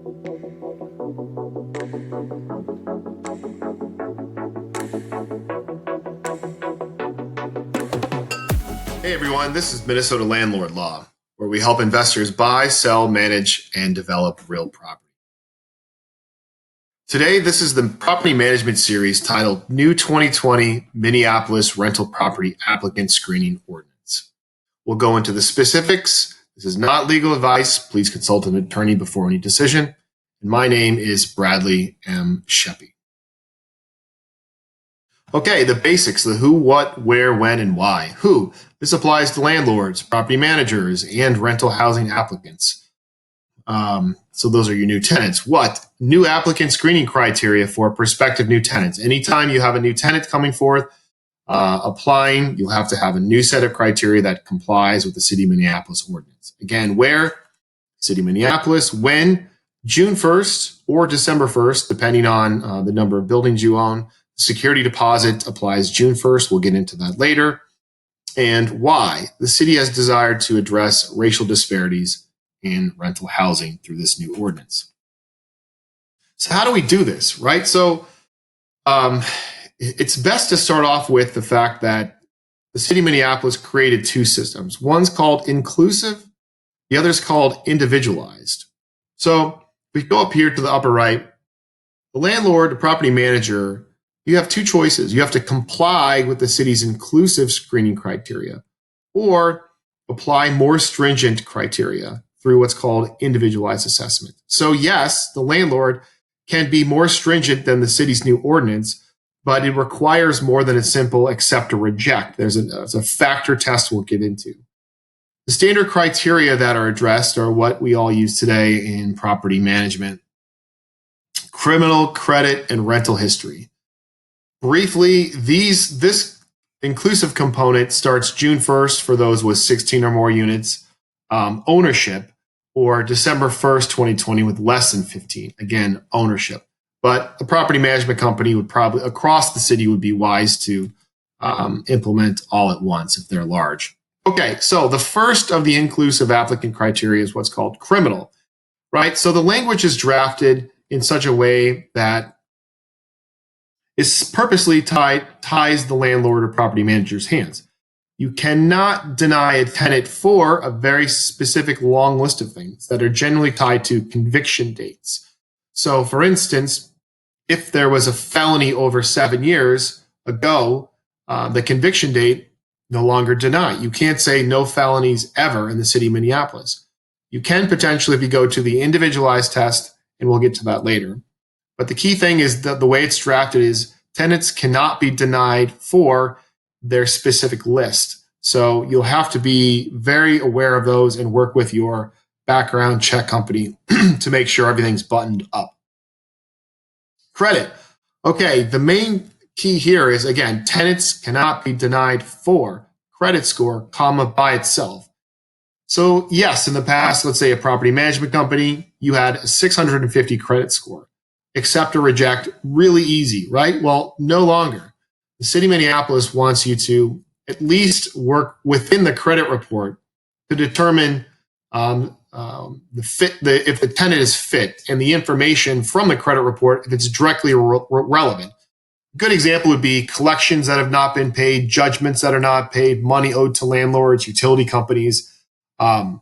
Hey everyone, this is Minnesota Landlord Law, where we help investors buy, sell, manage, and develop real property. Today, this is the property management series titled New 2020 Minneapolis Rental Property Applicant Screening Ordinance. We'll go into the specifics. This is not legal advice. Please consult an attorney before any decision. And my name is Bradley M. Sheppy. Okay, the basics, the who, what, where, when, and why. Who? This applies to landlords, property managers, and rental housing applicants. So those are your new tenants. What? New applicant screening criteria for prospective new tenants. Anytime you have a new tenant coming forth, applying, you'll have to have a new set of criteria that complies with the City Minneapolis Ordinance. Again, where? City Minneapolis. When? June 1st or December 1st, depending on the number of buildings you own. Security deposit applies June 1st. We'll get into that later. And why? The city has desired to address racial disparities in rental housing through this new ordinance. So how do we do this, right? So it's best to start off with the fact that the City of Minneapolis created two systems. One's called inclusive, the other's called individualized. So if we go up here to the upper right, the landlord, the property manager, you have two choices. You have to comply with the city's inclusive screening criteria or apply more stringent criteria through what's called individualized assessment. So yes, the landlord can be more stringent than the city's new ordinance, but it requires more than a simple accept or reject. There's a factor test we'll get into. The standard criteria that are addressed are what we all use today in property management: criminal, credit, and rental history. Briefly, this inclusive component starts June 1st for those with 16 or more units, ownership, or December 1st, 2020 with less than 15, again, ownership. But a property management company would probably, across the city, would be wise to implement all at once if they're large. Okay, so the first of the inclusive applicant criteria is what's called criminal, right? So the language is drafted in such a way that is purposely ties the landlord or property manager's hands. You cannot deny a tenant for a very specific long list of things that are generally tied to conviction dates. So for instance, if there was a felony over 7 years ago, the conviction date no longer deny. You can't say no felonies ever in the city of Minneapolis. You can potentially, if you go to the individualized test, and we'll get to that later. But the key thing is that the way it's drafted is tenants cannot be denied for their specific list. So you'll have to be very aware of those and work with your background check company to make sure everything's buttoned up. Credit. Okay, the main key here is, again, tenants cannot be denied for credit score, comma, by itself. So yes, in the past, let's say a property management company, you had a 650 credit score. Accept or reject, really easy, right? Well, no longer. The City of Minneapolis wants you to at least work within the credit report to determine if the tenant is fit and the information from the credit report, if it's directly relevant. A good example would be collections that have not been paid, judgments that are not paid, money owed to landlords, utility companies. And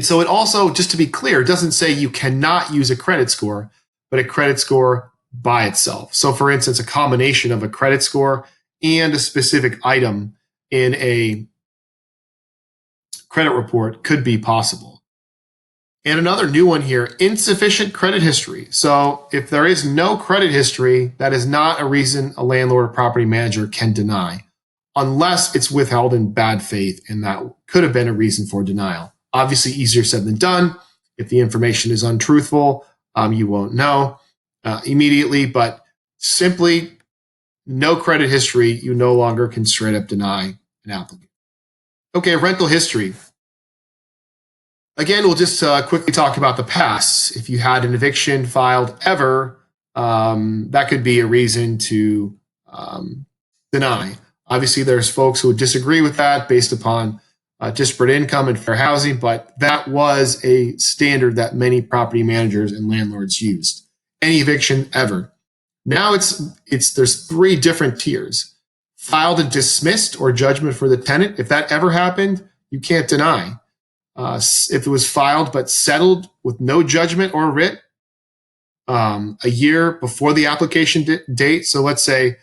so it also, just to be clear, it doesn't say you cannot use a credit score, but a credit score by itself. So for instance, a combination of a credit score and a specific item in a credit report could be possible. And another new one here, insufficient credit history. So if there is no credit history, that is not a reason a landlord or property manager can deny, unless it's withheld in bad faith, and that could have been a reason for denial. Obviously, easier said than done. If the information is untruthful, you won't know immediately, but simply no credit history, you no longer can straight up deny an applicant. Okay, rental history. Again, we'll just quickly talk about the past. If you had an eviction filed ever, that could be a reason to deny. Obviously, there's folks who would disagree with that based upon disparate income and fair housing, but that was a standard that many property managers and landlords used. Any eviction ever. Now there's 3 different tiers. Filed and dismissed, or judgment for the tenant. If that ever happened, you can't deny. If it was filed but settled with no judgment or writ, a year before the application date, so let's say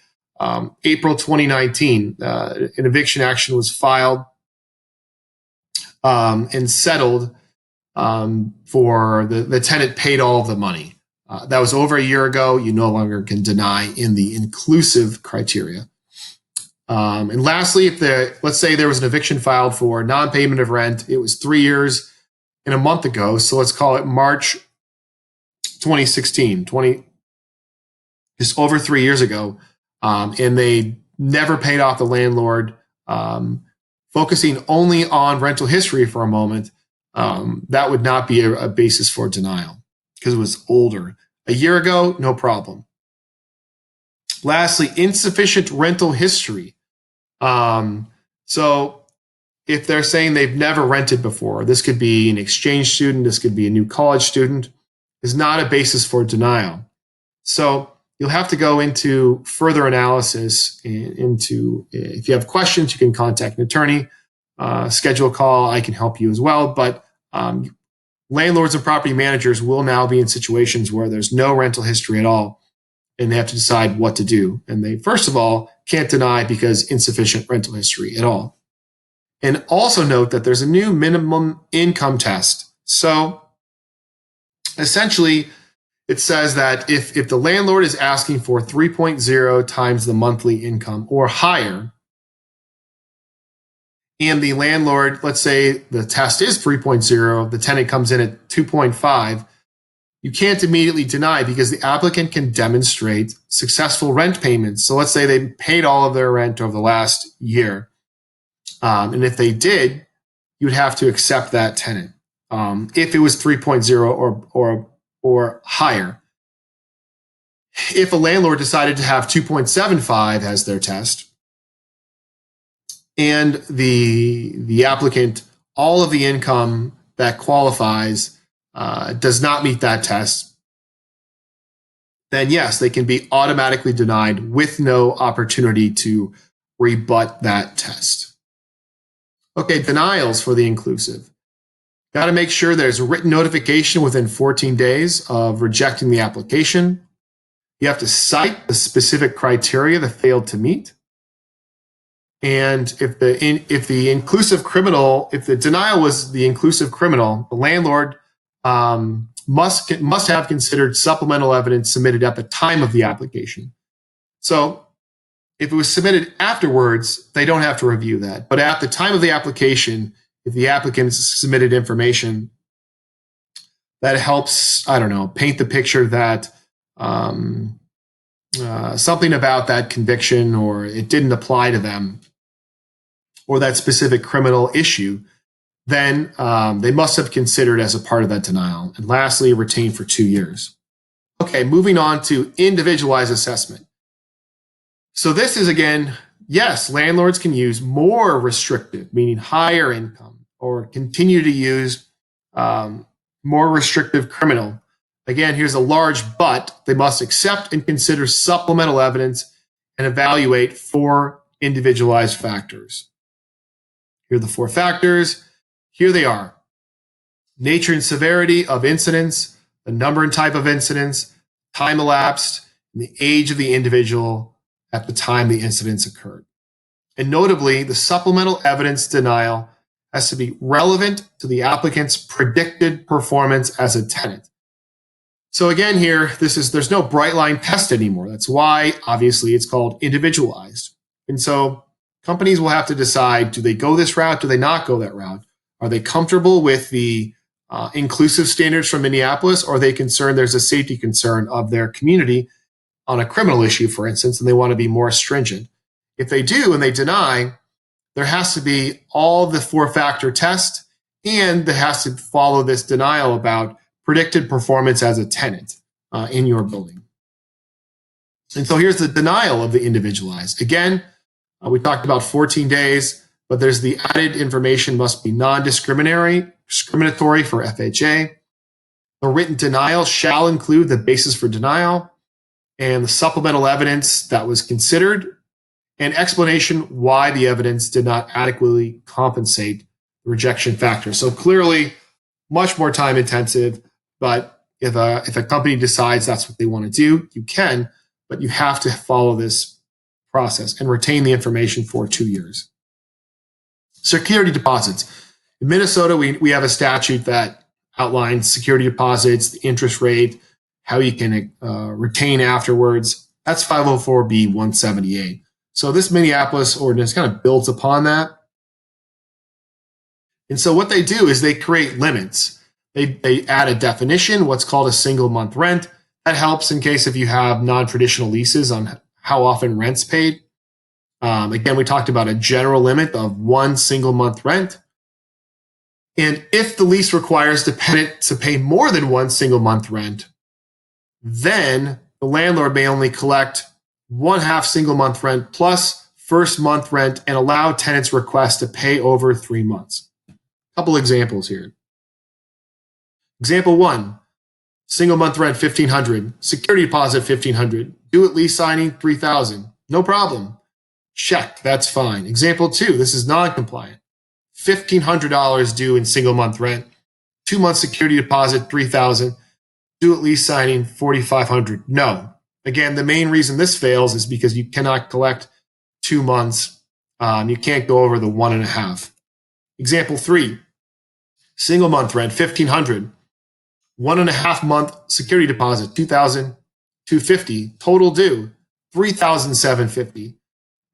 April 2019, an eviction action was filed and settled for the tenant paid all of the money. That was over a year ago. You no longer can deny in the inclusive criteria. And lastly, let's say there was an eviction filed for non-payment of rent. It was 3 years and a month ago. So let's call it March 2016, just over 3 years ago. And they never paid off the landlord. Focusing only on rental history for a moment, that would not be a basis for denial because it was older. A year ago, no problem. Lastly, insufficient rental history. So if they're saying they've never rented before, this could be an exchange student, this could be a new college student, is not a basis for denial. So you'll have to go into further analysis if you have questions, you can contact an attorney, schedule a call. I can help you as well. But landlords and property managers will now be in situations where there's no rental history at all, and they have to decide what to do. And they, first of all, can't deny because insufficient rental history at all. And also note that there's a new minimum income test. So essentially, it says that if the landlord is asking for 3.0 times the monthly income or higher, and the landlord, let's say the test is 3.0, the tenant comes in at 2.5, you can't immediately deny because the applicant can demonstrate successful rent payments. So let's say they paid all of their rent over the last year. And if they did, you would have to accept that tenant if it was 3.0 or higher. If a landlord decided to have 2.75 as their test, and the applicant, all of the income that qualifies does not meet that test, then yes, they can be automatically denied with no opportunity to rebut that test. Okay, denials for the inclusive. Got to make sure there's a written notification within 14 days of rejecting the application. You have to cite the specific criteria that failed to meet. And if the inclusive criminal, if the denial was the inclusive criminal, the landlord must have considered supplemental evidence submitted at the time of the application. So if it was submitted afterwards, they don't have to review that. But at the time of the application, if the applicant submitted information that helps, I don't know, paint the picture that something about that conviction or it didn't apply to them or that specific criminal issue, then they must have considered as a part of that denial. And lastly, retained for 2 years. Okay, moving on to individualized assessment. So this is, again, yes, landlords can use more restrictive, meaning higher income, or continue to use more restrictive criminal. Again, here's a large but. They must accept and consider supplemental evidence and evaluate 4 individualized factors. Here are the 4 factors. Here they are. Nature and severity of incidents, the number and type of incidents, time elapsed, and the age of the individual at the time the incidents occurred. And notably, the supplemental evidence denial has to be relevant to the applicant's predicted performance as a tenant. So again, here, there's no bright line test anymore. That's why, obviously, it's called individualized. And so companies will have to decide, do they go this route? Do they not go that route? Are they comfortable with the inclusive standards from Minneapolis, or are they concerned there's a safety concern of their community on a criminal issue, for instance, and they want to be more stringent? If they do and they deny, there has to be all the 4-factor test, and there has to follow this denial about predicted performance as a tenant in your building. And so here's the denial of the individualized. Again, we talked about 14 days, but there's the added information must be non-discriminatory for FHA. The written denial shall include the basis for denial and the supplemental evidence that was considered and explanation why the evidence did not adequately compensate the rejection factor. So clearly, much more time intensive, but if a company decides that's what they want to do, you can, but you have to follow this process and retain the information for 2 years. Security deposits. In Minnesota, we have a statute that outlines security deposits, the interest rate, how you can retain afterwards. That's 504B 178. So this Minneapolis ordinance kind of builds upon that. And so what they do is they create limits. They add a definition, what's called a single month rent. That helps in case if you have non-traditional leases on how often rent's paid. Again, we talked about a general limit of 1 single month rent. And if the lease requires the tenant to pay more than 1 single month rent, then the landlord may only collect 1/2 single month rent plus first month rent and allow tenants' request to pay over 3 months. A couple examples here. Example 1, single month rent $1,500, security deposit $1,500, due at lease signing $3,000. No problem. Check, that's fine. Example 2, this is non-compliant. $1,500 due in single month rent, 2 month security deposit $3,000, due at lease signing $4,500. No. Again, the main reason this fails is because you cannot collect 2 months. You can't go over the 1.5. Example 3, single month rent $1,500, 1.5 month security deposit $2,250, total due $3,750.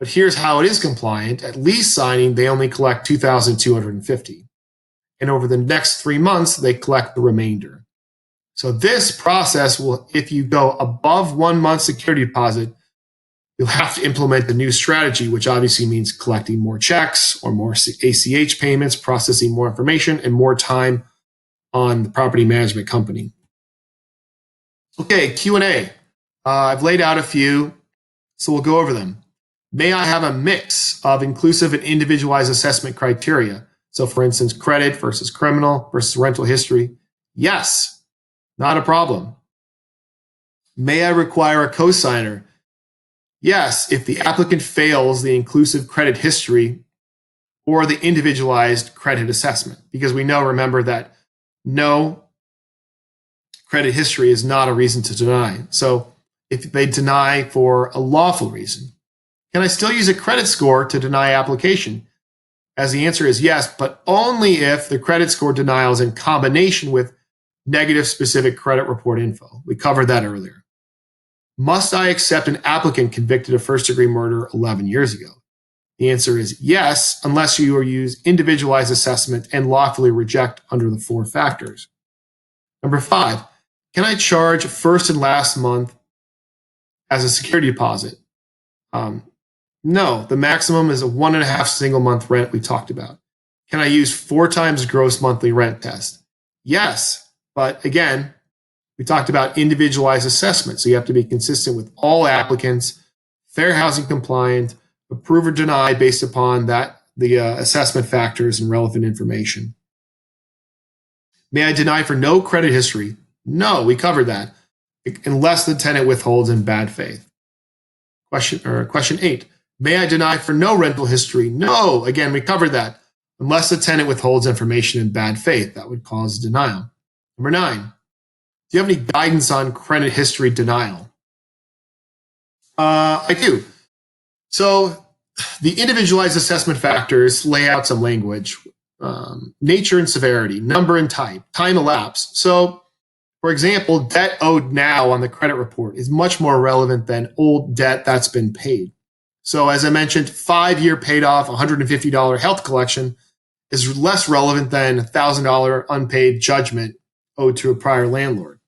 But here's how it is compliant. At lease signing, they only collect $2,250. And over the next 3 months, they collect the remainder. So this process will, if you go above 1 month security deposit, you'll have to implement a new strategy, which obviously means collecting more checks or more ACH payments, processing more information, and more time on the property management company. Okay, Q&A. I've laid out a few, so we'll go over them. May I have a mix of inclusive and individualized assessment criteria? So for instance, credit versus criminal versus rental history. Yes, not a problem. May I require a cosigner? Yes, if the applicant fails the inclusive credit history or the individualized credit assessment, because we know, remember, that no credit history is not a reason to deny. So if they deny for a lawful reason, can I still use a credit score to deny application? As the answer is yes, but only if the credit score denial is in combination with negative specific credit report info. We covered that earlier. Must I accept an applicant convicted of first-degree murder 11 years ago? The answer is yes, unless you use individualized assessment and lawfully reject under the 4 factors. Number 5, can I charge first and last month as a security deposit? No, the maximum is a 1.5 single month rent we talked about. Can I use 4 times gross monthly rent test? Yes, but again, we talked about individualized assessment. So you have to be consistent with all applicants, fair housing compliant, approve or deny based upon the assessment factors and relevant information. May I deny for no credit history? No, we covered that, unless the tenant withholds in bad faith. Question 8. May I deny for no rental history? No, again, we covered that, unless the tenant withholds information in bad faith. That would cause denial. Number 9. Do you have any guidance on credit history denial? I do. So the individualized assessment factors lay out some language. Nature and severity, number and type, time elapsed. So, for example, debt owed now on the credit report is much more relevant than old debt that's been paid. So as I mentioned, 5-year paid off $150 health collection is less relevant than $1,000 unpaid judgment owed to a prior landlord.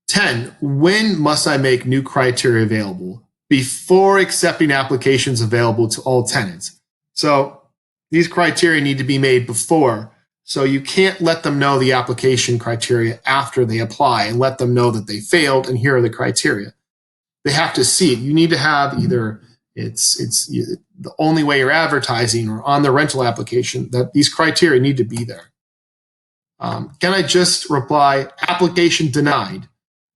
10, when must I make new criteria available? Before accepting applications available to all tenants. So these criteria need to be made before. So you can't let them know the application criteria after they apply and let them know that they failed and here are the criteria. They have to see it. You need to have either the only way you're advertising or on the rental application that these criteria need to be there. Can I just reply, application denied?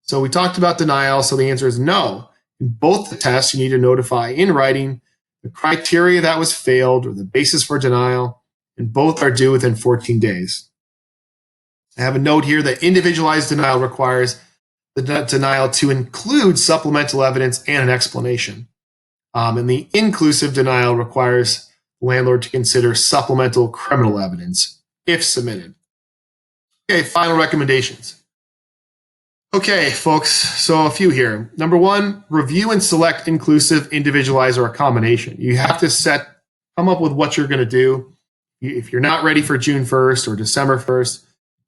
So we talked about denial, so the answer is no. In both the tests, you need to notify in writing the criteria that was failed or the basis for denial, and both are due within 14 days. I have a note here that individualized denial requires the denial to include supplemental evidence and an explanation. And the inclusive denial requires the landlord to consider supplemental criminal evidence if submitted. Okay, final recommendations. Okay, folks, so a few here. Number one, review and select inclusive, individualized, or a combination. You have to come up with what you're going to do. If you're not ready for June 1st or December 1st,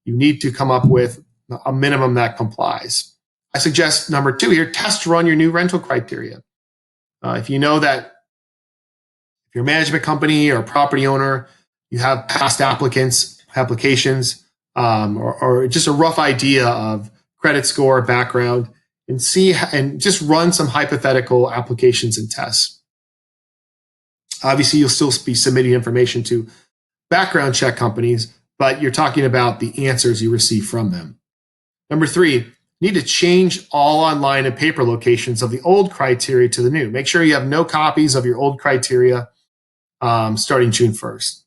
you need to come up with a minimum that complies. I suggest number two here, test run your new rental criteria. If you know that if you're a management company or a property owner, you have past applications, or just a rough idea of credit score, background, and just run some hypothetical applications and tests. Obviously, you'll still be submitting information to background check companies, but you're talking about the answers you receive from them. Number three, you need to change all online and paper locations of the old criteria to the new. Make sure you have no copies of your old criteria starting June 1st.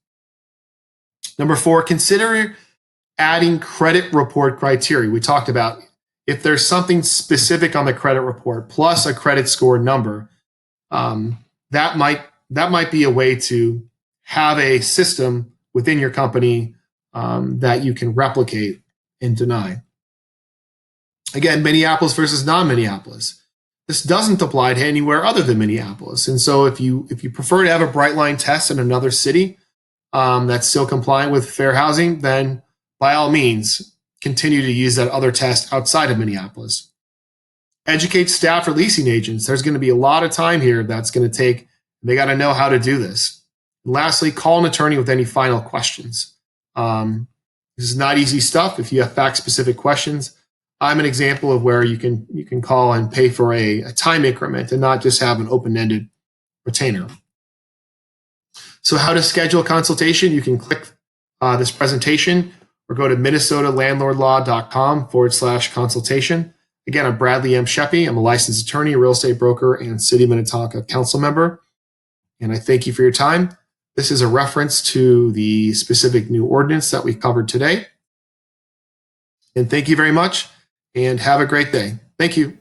Number four, consider adding credit report criteria. We talked about if there's something specific on the credit report plus a credit score number, that might be a way to have a system within your company that you can replicate and deny. Again, Minneapolis versus non-Minneapolis. This doesn't apply to anywhere other than Minneapolis. And so if you prefer to have a bright line test in another city that's still compliant with fair housing, then by all means, continue to use that other test outside of Minneapolis. Educate staff or leasing agents. There's going to be a lot of time here that's going to take. They got to know how to do this. And lastly, call an attorney with any final questions. This is not easy stuff. If you have fact-specific questions, I'm an example of where you can call and pay for a time increment and not just have an open-ended retainer. So how to schedule a consultation? You can click this presentation or go to minnesotalandlordlaw.com/consultation. Again, I'm Bradley M. Sheppy. I'm a licensed attorney, real estate broker, and City of Minnetonka council member. And I thank you for your time. This is a reference to the specific new ordinance that we covered today. And thank you very much, and have a great day. Thank you.